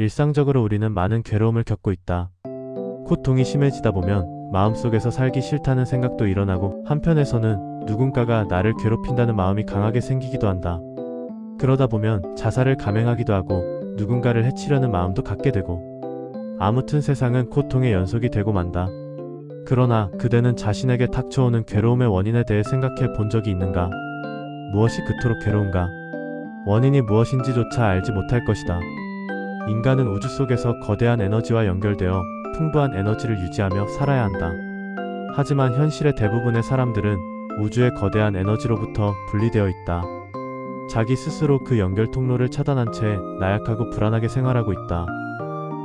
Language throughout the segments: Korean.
일상적으로 우리는 많은 괴로움을 겪고 있다. 고통이 심해지다 보면 마음속에서 살기 싫다는 생각도 일어나고, 한편에서는 누군가가 나를 괴롭힌다는 마음이 강하게 생기기도 한다. 그러다 보면 자살을 감행하기도 하고 누군가를 해치려는 마음도 갖게 되고, 아무튼 세상은 고통의 연속이 되고 만다. 그러나 그대는 자신에게 닥쳐오는 괴로움의 원인에 대해 생각해 본 적이 있는가? 무엇이 그토록 괴로운가? 원인이 무엇인지조차 알지 못할 것이다. 인간은 우주 속에서 거대한 에너지와 연결되어 풍부한 에너지를 유지하며 살아야 한다. 하지만 현실의 대부분의 사람들은 우주의 거대한 에너지로부터 분리되어 있다. 자기 스스로 그 연결 통로를 차단한 채 나약하고 불안하게 생활하고 있다.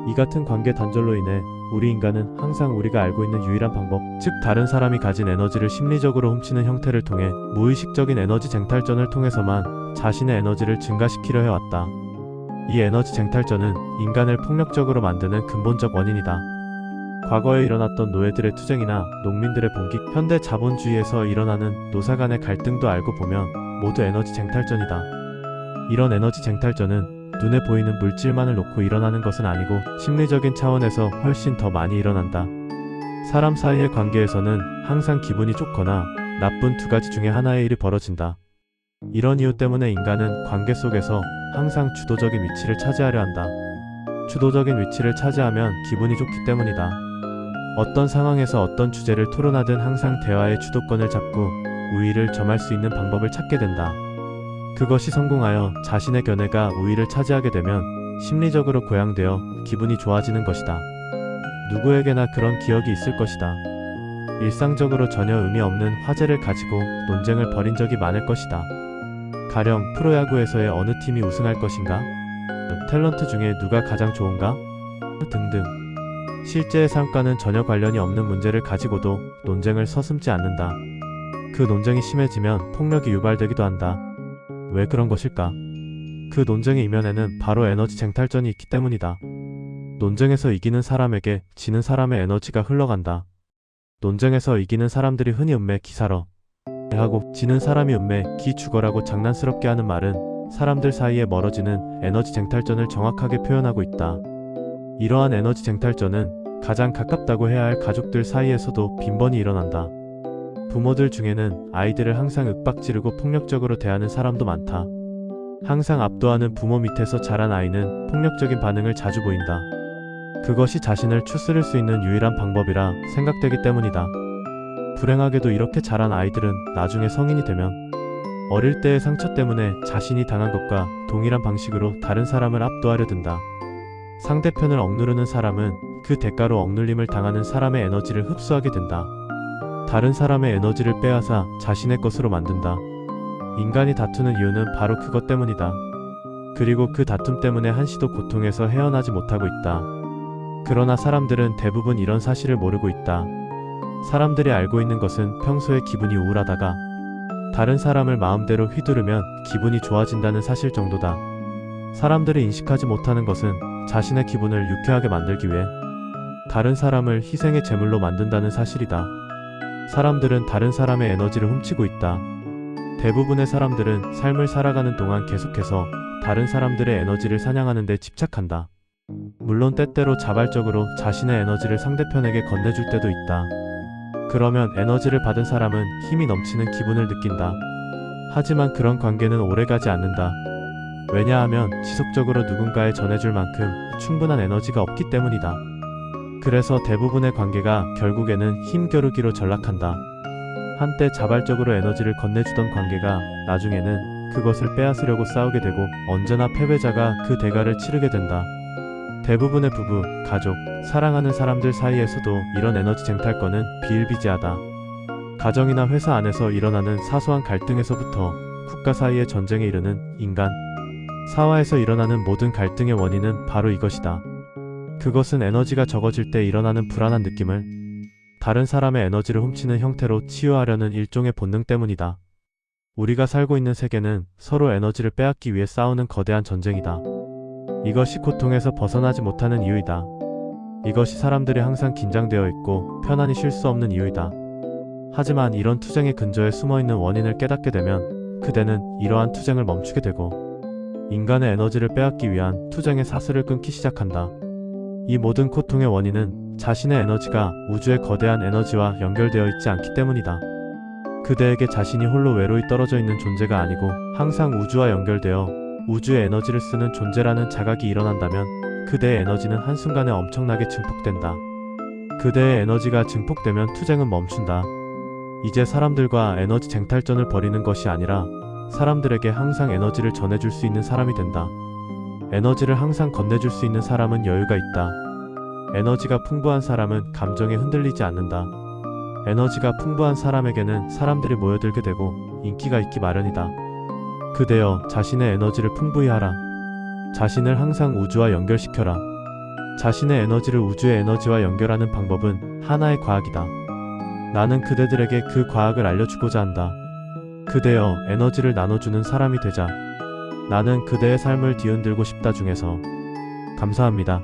이 같은 관계 단절로 인해 우리 인간은 항상 우리가 알고 있는 유일한 방법, 즉 다른 사람이 가진 에너지를 심리적으로 훔치는 형태를 통해 무의식적인 에너지 쟁탈전을 통해서만 자신의 에너지를 증가시키려 해왔다. 이 에너지 쟁탈전은 인간을 폭력적으로 만드는 근본적 원인이다. 과거에 일어났던 노예들의 투쟁이나 농민들의 봉기, 현대 자본주의에서 일어나는 노사 간의 갈등도 알고 보면 모두 에너지 쟁탈전이다. 이런 에너지 쟁탈전은 눈에 보이는 물질만을 놓고 일어나는 것은 아니고 심리적인 차원에서 훨씬 더 많이 일어난다. 사람 사이의 관계에서는 항상 기분이 좋거나 나쁜 두 가지 중에 하나의 일이 벌어진다. 이런 이유 때문에 인간은 관계 속에서 항상 주도적인 위치를 차지하려 한다. 주도적인 위치를 차지하면 기분이 좋기 때문이다. 어떤 상황에서 어떤 주제를 토론하든 항상 대화의 주도권을 잡고 우위를 점할 수 있는 방법을 찾게 된다. 그것이 성공하여 자신의 견해가 우위를 차지하게 되면 심리적으로 고양되어 기분이 좋아지는 것이다. 누구에게나 그런 기억이 있을 것이다. 일상적으로 전혀 의미 없는 화제를 가지고 논쟁을 벌인 적이 많을 것이다. 가령 프로야구에서의 어느 팀이 우승할 것인가? 탤런트 중에 누가 가장 좋은가? 등등. 실제의 삶과는 전혀 관련이 없는 문제를 가지고도 논쟁을 서슴지 않는다. 그 논쟁이 심해지면 폭력이 유발되기도 한다. 왜 그런 것일까? 그 논쟁의 이면에는 바로 에너지 쟁탈전이 있기 때문이다. 논쟁에서 이기는 사람에게 지는 사람의 에너지가 흘러간다. 논쟁에서 이기는 사람들이 흔히 음매 기사러 하고 지는 사람이 음매 기 죽어라고 장난스럽게 하는 말은 사람들 사이에 멀어지는 에너지 쟁탈전을 정확하게 표현하고 있다. 이러한 에너지 쟁탈전은 가장 가깝다고 해야 할 가족들 사이에서도 빈번히 일어난다. 부모들 중에는 아이들을 항상 윽박지르고 폭력적으로 대하는 사람도 많다. 항상 압도하는 부모 밑에서 자란 아이는 폭력적인 반응을 자주 보인다. 그것이 자신을 추스릴 수 있는 유일한 방법이라 생각되기 때문이다. 불행하게도 이렇게 자란 아이들은 나중에 성인이 되면 어릴 때의 상처 때문에 자신이 당한 것과 동일한 방식으로 다른 사람을 압도하려 든다. 상대편을 억누르는 사람은 그 대가로 억눌림을 당하는 사람의 에너지를 흡수하게 된다. 다른 사람의 에너지를 빼앗아 자신의 것으로 만든다. 인간이 다투는 이유는 바로 그것 때문이다. 그리고 그 다툼 때문에 한시도 고통에서 헤어나지 못하고 있다. 그러나 사람들은 대부분 이런 사실을 모르고 있다. 사람들이 알고 있는 것은 평소에 기분이 우울하다가 다른 사람을 마음대로 휘두르면 기분이 좋아진다는 사실 정도다. 사람들이 인식하지 못하는 것은 자신의 기분을 유쾌하게 만들기 위해 다른 사람을 희생의 제물로 만든다는 사실이다. 사람들은 다른 사람의 에너지를 훔치고 있다. 대부분의 사람들은 삶을 살아가는 동안 계속해서 다른 사람들의 에너지를 사냥하는 데 집착한다. 물론 때때로 자발적으로 자신의 에너지를 상대편에게 건네줄 때도 있다. 그러면 에너지를 받은 사람은 힘이 넘치는 기분을 느낀다. 하지만 그런 관계는 오래가지 않는다. 왜냐하면 지속적으로 누군가에 전해줄 만큼 충분한 에너지가 없기 때문이다. 그래서 대부분의 관계가 결국에는 힘겨루기로 전락한다. 한때 자발적으로 에너지를 건네주던 관계가 나중에는 그것을 빼앗으려고 싸우게 되고 언제나 패배자가 그 대가를 치르게 된다. 대부분의 부부, 가족, 사랑하는 사람들 사이에서도 이런 에너지 쟁탈권은 비일비재하다. 가정이나 회사 안에서 일어나는 사소한 갈등에서부터 국가 사이의 전쟁에 이르는 인간, 사화에서 일어나는 모든 갈등의 원인은 바로 이것이다. 그것은 에너지가 적어질 때 일어나는 불안한 느낌을 다른 사람의 에너지를 훔치는 형태로 치유하려는 일종의 본능 때문이다. 우리가 살고 있는 세계는 서로 에너지를 빼앗기 위해 싸우는 거대한 전쟁이다. 이것이 고통에서 벗어나지 못하는 이유이다. 이것이 사람들이 항상 긴장되어 있고 편안히 쉴 수 없는 이유이다. 하지만 이런 투쟁의 근저에 숨어있는 원인을 깨닫게 되면 그대는 이러한 투쟁을 멈추게 되고 인간의 에너지를 빼앗기 위한 투쟁의 사슬을 끊기 시작한다. 이 모든 고통의 원인은 자신의 에너지가 우주의 거대한 에너지와 연결되어 있지 않기 때문이다. 그대에게 자신이 홀로 외로이 떨어져 있는 존재가 아니고 항상 우주와 연결되어 우주의 에너지를 쓰는 존재라는 자각이 일어난다면 그대의 에너지는 한순간에 엄청나게 증폭된다. 그대의 에너지가 증폭되면 투쟁은 멈춘다. 이제 사람들과 에너지 쟁탈전을 벌이는 것이 아니라 사람들에게 항상 에너지를 전해줄 수 있는 사람이 된다. 에너지를 항상 건네줄 수 있는 사람은 여유가 있다. 에너지가 풍부한 사람은 감정에 흔들리지 않는다. 에너지가 풍부한 사람에게는 사람들이 모여들게 되고 인기가 있기 마련이다. 그대여 자신의 에너지를 풍부히 하라. 자신을 항상 우주와 연결시켜라. 자신의 에너지를 우주의 에너지와 연결하는 방법은 하나의 과학이다. 나는 그대들에게 그 과학을 알려주고자 한다. 그대여 에너지를 나눠주는 사람이 되자. 나는 그대의 삶을 뒤흔들고 싶다 중에서 감사합니다.